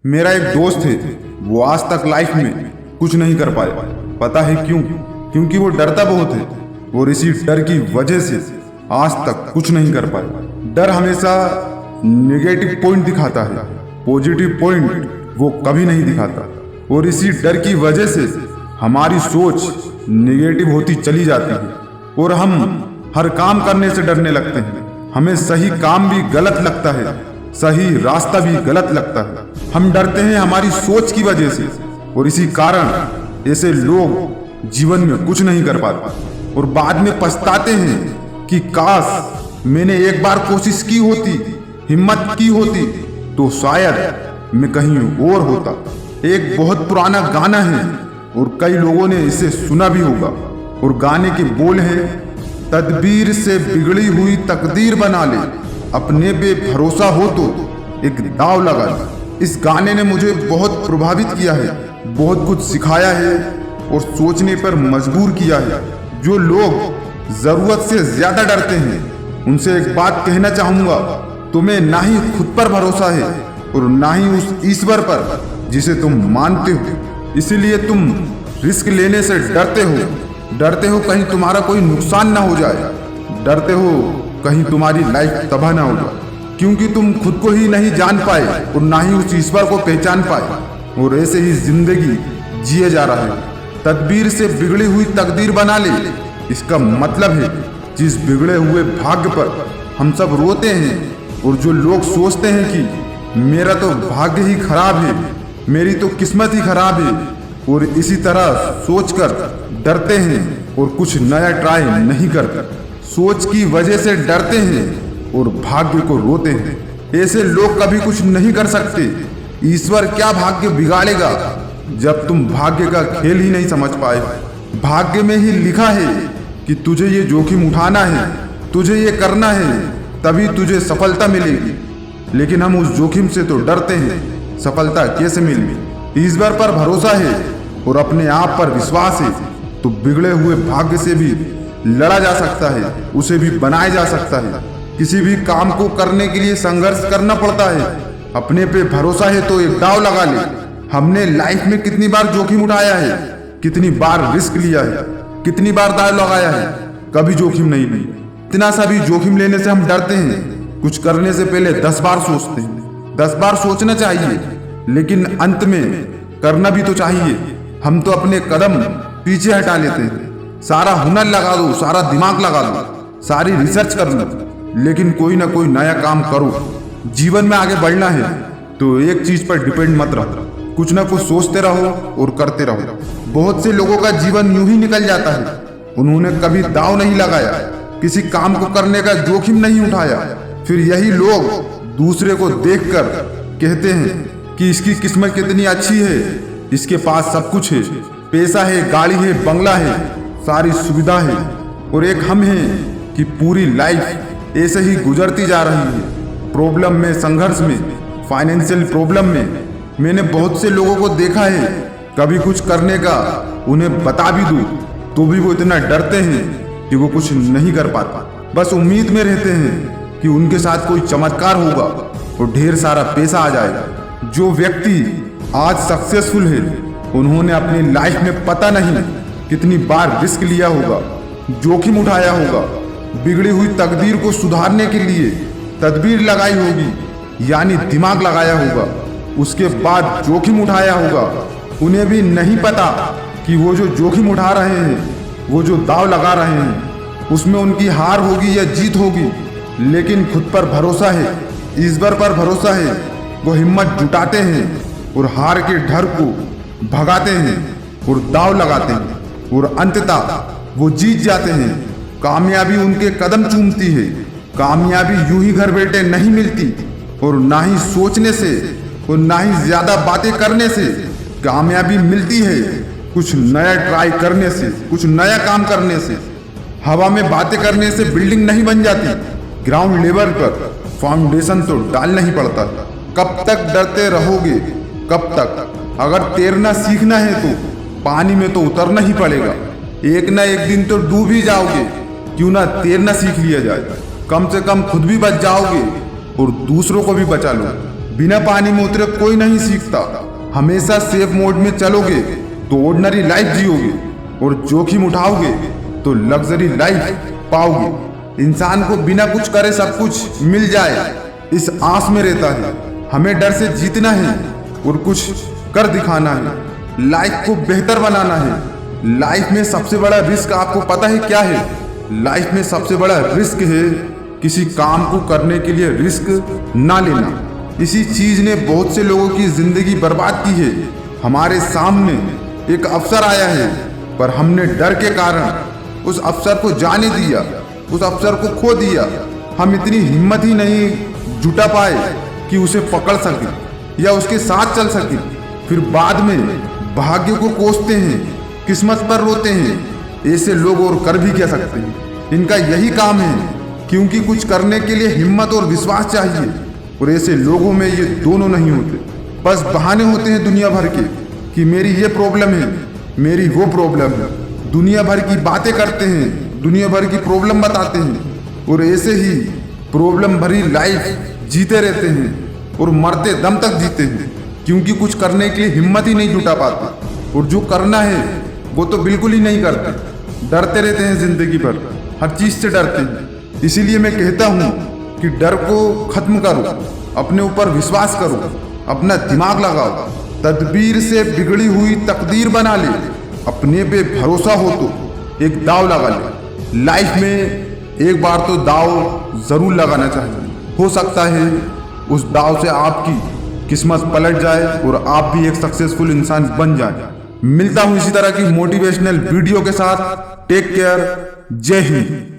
मेरा एक दोस्त है, वो आज तक लाइफ में कुछ नहीं कर पाया। पता है क्यों? क्योंकि वो डरता बहुत है और इसी डर की वजह से आज तक कुछ नहीं कर पाया। डर हमेशा नेगेटिव पॉइंट दिखाता है, पॉजिटिव पॉइंट वो कभी नहीं दिखाता। और इसी डर की वजह से हमारी सोच नेगेटिव होती चली जाती है और हम हर काम करने से डरने लगते हैं। हमें सही काम भी गलत लगता है, सही रास्ता भी गलत लगता है। हम डरते हैं हमारी सोच की वजह से और इसी कारण ऐसे लोग जीवन में कुछ नहीं कर पाते और बाद में पछताते हैं कि काश मैंने एक बार कोशिश की होती, हिम्मत की होती तो शायद मैं कहीं और होता। एक बहुत पुराना गाना है और कई लोगों ने इसे सुना भी होगा और गाने के बोल हैं, तदबीर से बिगड़ी हुई तकदीर बना ले, अपने पे भरोसा हो तो एक दाव लगा ले। इस गाने ने मुझे बहुत प्रभावित किया है, बहुत कुछ सिखाया है और सोचने पर मजबूर किया है। जो लोग जरूरत से ज्यादा डरते हैं उनसे एक बात कहना चाहूंगा, तुम्हें ना ही खुद पर भरोसा है और ना ही उस ईश्वर पर जिसे तुम मानते हो। इसीलिए तुम रिस्क लेने से डरते हो कहीं तुम्हारा कोई नुकसान ना हो जाए, डरते हो कहीं तुम्हारी लाइफ तबाह ना हो जाए, क्योंकि तुम खुद को ही नहीं जान पाए और ना ही उस ईश्वर को पहचान पाए और ऐसे ही जिंदगी जिए जा रहे हो। तदबीर से बिगड़ी हुई तकदीर बना ले, इसका मतलब है जिस बिगड़े हुए भाग्य पर हम सब रोते हैं और जो लोग सोचते हैं कि मेरा तो भाग्य ही खराब है, मेरी तो किस्मत ही खराब है, और इसी तरह सोचकर डरते हैं और कुछ नया ट्राई नहीं करते। सोच की वजह से डरते हैं और भाग्य को रोते हैं। ऐसे लोग कभी कुछ नहीं कर सकते। ईश्वर क्या भाग्य बिगाड़ेगा जब तुम भाग्य का खेल ही नहीं समझ पाए। भाग्य में ही लिखा है कि तुझे ये जोखिम उठाना है, तुझे ये करना है, तभी तुझे सफलता मिलेगी। लेकिन हम उस जोखिम से तो डरते हैं। सफलता कैसे मिलेगी? ईश्वर पर भरोसा है और अपने आप पर विश्वास है तो बिगड़े हुए भाग्य से भी लड़ा जा सकता है, उसे भी बनाया जा सकता है। किसी भी काम को करने के लिए संघर्ष करना पड़ता है। अपने पे भरोसा है तो एक दाव लगा ले। हमने लाइफ में कितनी बार जोखिम उठाया है, कितनी बार रिस्क लिया है, कितनी बार दाव लगाया है, कभी जोखिम नहीं ली। इतना सा भी जोखिम लेने से हम डरते हैं। कुछ करने से पहले 10 बार सोचते हैं। 10 बार सोचना चाहिए लेकिन अंत में करना भी तो चाहिए। हम तो अपने कदम पीछे हटा लेते हैं। सारा हुनर लगा दो, सारा दिमाग लगा दो, सारी रिसर्च कर लो, लेकिन कोई ना कोई नया काम करो। जीवन में आगे बढ़ना है तो एक चीज पर डिपेंड मत रहो, कुछ ना कुछ सोचते रहो और करते रहो। बहुत से लोगों का जीवन यूं ही निकल जाता है। उन्होंने कभी दाव नहीं लगाया, किसी काम को करने का जोखिम नहीं उठाया। फिर यही लोग दूसरे को देखकर कहते हैं कि इसकी किस्मत कितनी अच्छी है, इसके पास सब कुछ है, पैसा है, गाड़ी है, बंगला है, सारी सुविधा है, और एक हम हैं कि पूरी लाइफ ऐसे ही गुजरती जा रही है। प्रॉब्लम में, संघर्ष में, फाइनेंशियल प्रॉब्लम में। मैंने बहुत से लोगों को देखा है, कभी कुछ करने का उन्हें बता भी दूं तो भी वो इतना डरते हैं कि वो कुछ नहीं कर पाता। बस उम्मीद में रहते हैं कि उनके साथ कोई चमत्कार होगा और ढेर सारा पैसा आ जाएगा। जो व्यक्ति आज सक्सेसफुल है उन्होंने अपनी लाइफ में पता नहीं कितनी बार रिस्क लिया होगा, जोखिम उठाया होगा, बिगड़ी हुई तकदीर को सुधारने के लिए तदबीर लगाई होगी, यानी दिमाग लगाया होगा, उसके बाद जोखिम उठाया होगा। उन्हें भी नहीं पता कि वो जो जोखिम उठा रहे हैं, वो जो दाव लगा रहे हैं, उसमें उनकी हार होगी या जीत होगी, लेकिन खुद पर भरोसा है, ईश्वर पर भरोसा है। वो हिम्मत जुटाते हैं और हार के डर को भगाते हैं और दाव लगाते हैं और अंततः वो जीत जाते हैं। कामयाबी उनके कदम चूमती है। कामयाबी यूं ही घर बैठे नहीं मिलती और ना ही सोचने से और ना ही ज्यादा बातें करने से। कामयाबी मिलती है कुछ नया ट्राई करने से, कुछ नया काम करने से। हवा में बातें करने से बिल्डिंग नहीं बन जाती, ग्राउंड लेवल पर फाउंडेशन तो डालना ही पड़ता। कब तक डरते रहोगे? कब तक? अगर तैरना सीखना है तो पानी में तो उतरना ही पड़ेगा। एक ना एक दिन तो डूब ही जाओगे, क्यों ना तैरना सीख लिया जाए। कम से कम खुद भी बच जाओगे और दूसरों को भी बचा लो। बिना पानी में उतरे कोई नहीं सीखता। हमेशा सेफ मोड में चलोगे तो ऑर्डिनरी लाइफ जियोगे, और जोखिम उठाओगे तो लग्जरी लाइफ पाओगे। इंसान को बिना कुछ करे सब कुछ मिल जाए इस आस में रहता है। हमें डर से जीतना है और कुछ कर दिखाना है। लाइफ को बेहतर बनाना है। लाइफ में सबसे बड़ा रिस्क आपको पता है क्या है? लाइफ में सबसे बड़ा रिस्क है किसी काम को करने के लिए रिस्क ना लेना। इसी चीज ने बहुत से लोगों की जिंदगी बर्बाद की है। हमारे सामने एक अवसर आया है, पर हमने डर के कारण उस अवसर को जाने दिया, उस अवसर को खो दिया। हम इतनी हिम्मत ही नहीं जुटा पाए कि उसे पकड़ सके या उसके साथ चल सके। फिर बाद में भाग्य को कोसते हैं, किस्मत पर रोते हैं। ऐसे लोग और कर भी क्या सकते हैं? इनका यही काम है, क्योंकि कुछ करने के लिए हिम्मत और विश्वास चाहिए, और ऐसे लोगों में ये दोनों नहीं होते। बस बहाने होते हैं दुनिया भर के कि मेरी ये प्रॉब्लम है, मेरी वो प्रॉब्लम है। दुनिया भर की बातें करते हैं, दुनिया भर की प्रॉब्लम बताते हैं, और ऐसे ही प्रॉब्लम भरी लाइफ जीते रहते हैं और मरते दम तक जीते हैं, क्योंकि कुछ करने के लिए हिम्मत ही नहीं जुटा पाते। और जो करना है वो तो बिल्कुल ही नहीं करते। डरते रहते हैं जिंदगी भर, हर चीज से डरते हैं। इसीलिए मैं कहता हूँ कि डर को खत्म करो, अपने ऊपर विश्वास करो, अपना दिमाग लगाओ, तदबीर से बिगड़ी हुई तकदीर बना ले। अपने पे भरोसा हो तो एक दाव लगा ले। लाइफ में एक बार तो दाव जरूर लगाना चाहिए। हो सकता है उस दाव से आपकी किस्मत पलट जाए और आप भी एक सक्सेसफुल इंसान बन जाए। मिलता हूं इसी तरह की मोटिवेशनल वीडियो के साथ। Take care. जय हिंद।